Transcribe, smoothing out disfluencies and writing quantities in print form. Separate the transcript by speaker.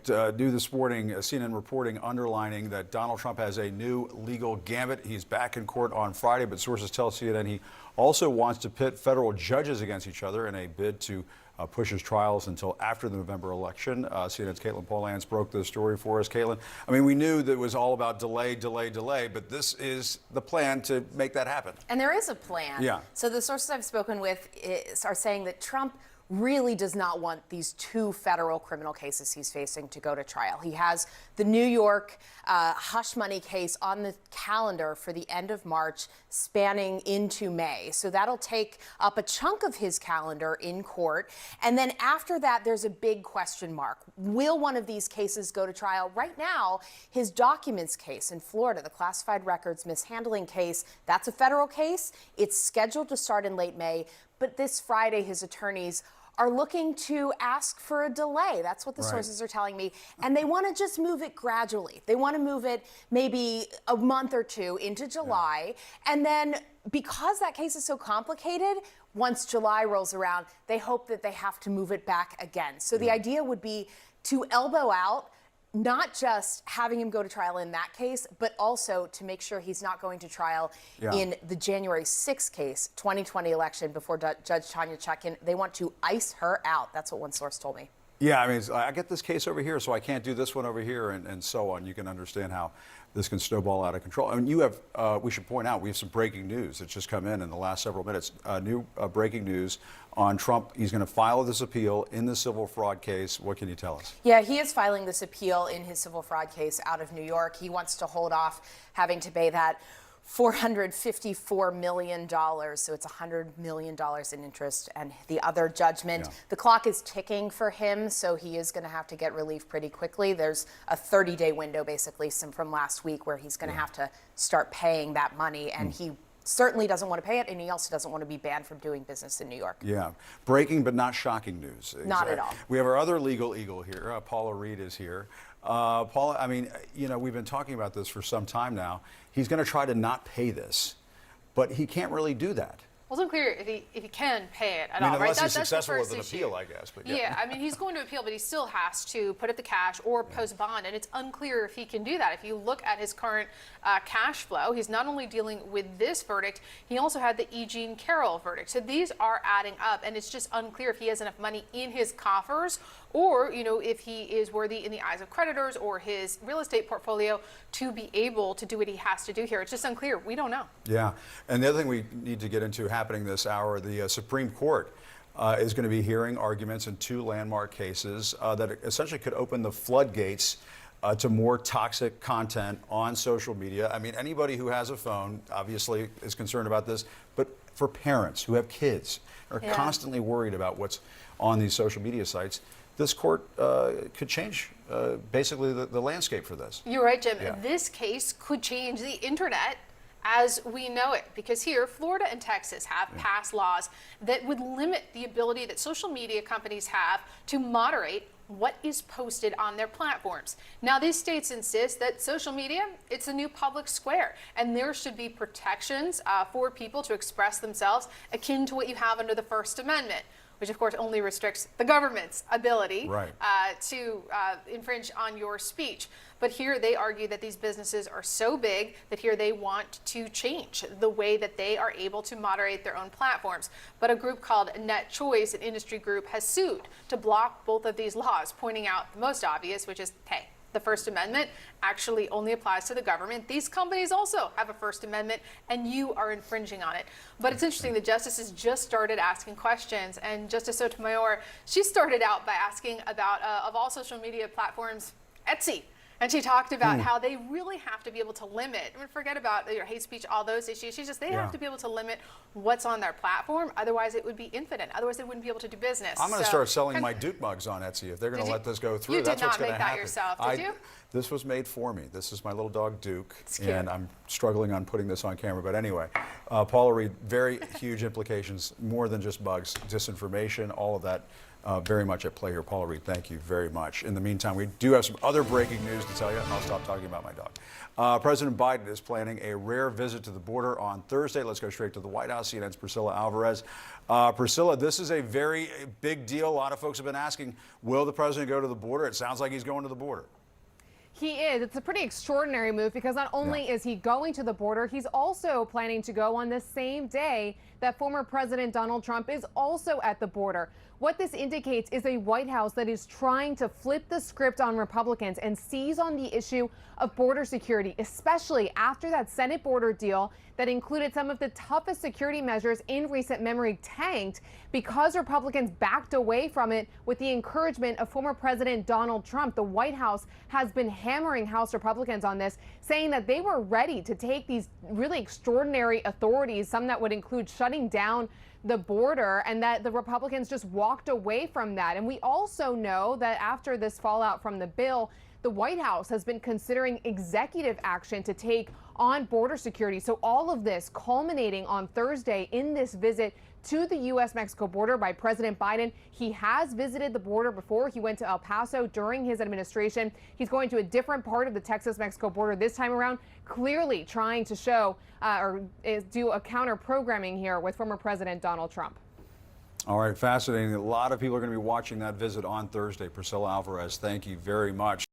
Speaker 1: do this morning, CNN reporting underlining that Donald Trump has a new legal gambit. He's back in court on Friday, but sources tell CNN he also wants to pit federal judges against each other in a bid to push his trials until after the November election. CNN's Caitlin Polans broke this story for us. Caitlin, I mean, we knew that it was all about delay, but this is the plan to make that happen.
Speaker 2: And there is a plan.
Speaker 1: Yeah.
Speaker 2: So the sources I've spoken with are saying that Trump really does not want these two federal criminal cases he's facing to go to trial. He has the New York hush money case on the calendar for the end of March, spanning into May. So that'll take up a chunk of his calendar in court. And then after that, there's a big question mark. Will one of these cases go to trial? Right now, his documents case in Florida, the classified records mishandling case, that's a federal case. It's scheduled to start in late May. But this Friday, his attorneys are looking to ask for a delay. That's what the sources are telling me. And they want to just move it gradually. They want to move it maybe a month or two into July. And then because that case is so complicated, once July rolls around, they hope that they have to move it back again. So the idea would be to elbow out not just having him go to trial in that case, but also to make sure he's not going to trial in the January 6th case, 2020 election before Judge Tanya Chutkan. They want to ice her out. That's what one source told me.
Speaker 1: Yeah, I mean, I get this case over here, so I can't do this one over here, and so on. You can understand how this can snowball out of control. I mean, you have, we should point out, we have some breaking news that's just come in the last several minutes. New breaking news on Trump. He's going to file this appeal in the civil fraud case. What can you tell us?
Speaker 2: Yeah, he is filing this appeal in his civil fraud case out of New York. He wants to hold off having to pay that $454 million, so it's $100 million in interest and the other judgment. The clock is ticking for him, so he is going to have to get relief pretty quickly. There's a 30-day window, basically, from last week where he's going to have to start paying that money, and he certainly doesn't want to pay it, and he also doesn't want to be banned from doing business in New York.
Speaker 1: Yeah, breaking but not shocking news.
Speaker 2: Not at all.
Speaker 1: We have our other legal eagle here. Paula Reed is here. Paula, I mean, you know, we've been talking about this for some time now. He's going to try to not pay this, but he can't really do that.
Speaker 3: Well, it's unclear if he can pay it at
Speaker 1: all,
Speaker 3: right?
Speaker 1: Unless he's successful with an appeal, I guess. But
Speaker 3: yeah, I mean, he's going to appeal, but he still has to put up the cash or post bond, and it's unclear if he can do that. If you look at his current cash flow, he's not only dealing with this verdict, he also had the E. Jean Carroll verdict. So these are adding up, and it's just unclear if he has enough money in his coffers or, you know, if he is worthy in the eyes of creditors or his real estate portfolio to be able to do what he has to do here. It's just unclear. We don't know.
Speaker 1: Yeah, and the other thing we need to get into happening this hour, the Supreme Court is going to be hearing arguments in two landmark cases that essentially could open the floodgates to more toxic content on social media. I mean, anybody who has a phone obviously is concerned about this, but for parents who have kids are constantly worried about what's on these social media sites, this court could change basically the landscape for this.
Speaker 3: You're right, Jim. This case could change the internet as we know it, because here, Florida and Texas have passed laws that would limit the ability that social media companies have to moderate what is posted on their platforms. Now, these states insist that social media, it's a new public square, and there should be protections for people to express themselves akin to what you have under the First Amendment, which of course only restricts the government's ability to infringe on your speech. But here they argue that these businesses are so big that here they want to change the way that they are able to moderate their own platforms. But a group called Net Choice, an industry group, has sued to block both of these laws, pointing out the most obvious, which is, hey, the First Amendment actually only applies to the government. These companies also have a First Amendment, and you are infringing on it. But it's interesting, the justices just started asking questions, and Justice Sotomayor, she started out by asking about, of all social media platforms, Etsy. And she talked about how they really have to be able to limit, I mean, forget about your hate speech, all those issues. She's just, they have to be able to limit what's on their platform. Otherwise, it would be infinite. Otherwise, they wouldn't be able to do business.
Speaker 1: I'm going to start selling my Duke mugs on Etsy if they're going to let this go through.
Speaker 3: That's what's going to happen. You did not make that yourself, did you?
Speaker 1: This was made for me. This is my little dog, Duke, and I'm struggling on putting this on camera. But anyway, Paula Reed, very huge implications, more than just bugs, disinformation, all of that very much at play here. Paula Reed, thank you very much. In the meantime, we do have some other breaking news to tell you, and I'll stop talking about my dog. President Biden is planning a rare visit to the border on Thursday. Let's go straight to the White House. CNN's Priscilla Alvarez. Priscilla, this is a very big deal. A lot of folks have been asking, will the president go to the border? It sounds like he's going to the border.
Speaker 4: He is. It's a pretty extraordinary move because not only is he going to the border, he's also planning to go on the same day that former President Donald Trump is also at the border. What this indicates is a White House that is trying to flip the script on Republicans and seize on the issue of border security, especially after that Senate border deal that included some of the toughest security measures in recent memory tanked because Republicans backed away from it with the encouragement of former President Donald Trump. The White House has been hammering House Republicans on this, saying that they were ready to take these really extraordinary authorities, some that would include shutting down the border, and that the Republicans just walked away from that. And we also know that after this fallout from the bill, the White House has been considering executive action to take on border security. So all of this culminating on Thursday in this visit to the U.S.-Mexico border by President Biden. He has visited the border before. He went to El Paso during his administration. He's going to a different part of the Texas-Mexico border this time around, clearly trying to show do a counter-programming here with former President Donald Trump.
Speaker 1: All right, fascinating. A lot of people are going to be watching that visit on Thursday. Priscilla Alvarez, thank you very much.